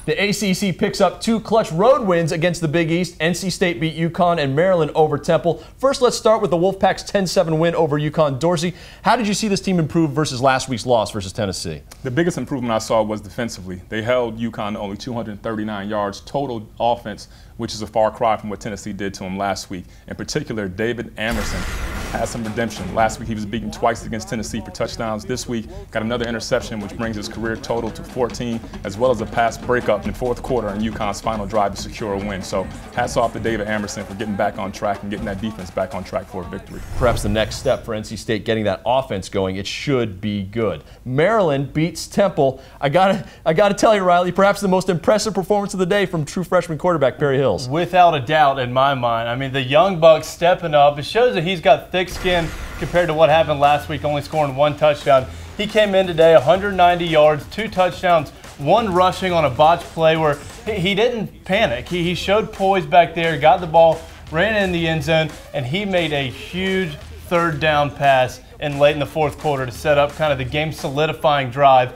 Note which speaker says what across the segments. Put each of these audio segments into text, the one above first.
Speaker 1: The ACC picks up 2 clutch road wins against the Big East. NC State beat UConn and Maryland over Temple. First, let's start with the Wolfpack's 10-7 win over UConn. Dorsey, how did you see this team improve versus last week's loss versus Tennessee?
Speaker 2: The biggest improvement I saw was defensively. They held UConn to only 239 yards total offense, which is a far cry from what Tennessee did to them last week. In particular, David Amerson has some redemption. Last week he was beaten twice against Tennessee for touchdowns. This week got another interception, which brings his career total to 14, as well as a pass breakup in the fourth quarter in UConn's final drive to secure a win. So hats off to David Amerson for getting back on track and getting that defense back on track for a victory.
Speaker 1: Perhaps the next step for NC State getting that offense going. It should be good. Maryland beats Temple. I gotta tell you, Riley, perhaps the most impressive performance of the day from true freshman quarterback Perry Hills.
Speaker 3: Without a doubt, in my mind. I mean, the young buck stepping up. It shows that he's got thick skin compared to what happened last week, only scoring 1 touchdown. He came in today, 190 yards, 2 touchdowns, 1 rushing on a botched play where he didn't panic. He showed poise back there, got the ball, ran in the end zone, and he made a huge 3rd down pass in late in the 4th quarter to set up kind of the game solidifying drive.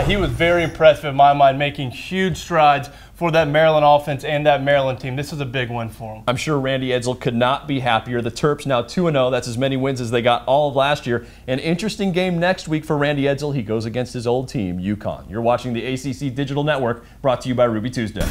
Speaker 3: He was very impressive in my mind, making huge strides for that Maryland offense and that Maryland team. This is a big win for him.
Speaker 1: I'm sure Randy Edsall could not be happier. The Terps now 2-0. That's as many wins as they got all of last year. An interesting game next week for Randy Edsall. He goes against his old team, UConn. You're watching the ACC Digital Network, brought to you by Ruby Tuesday.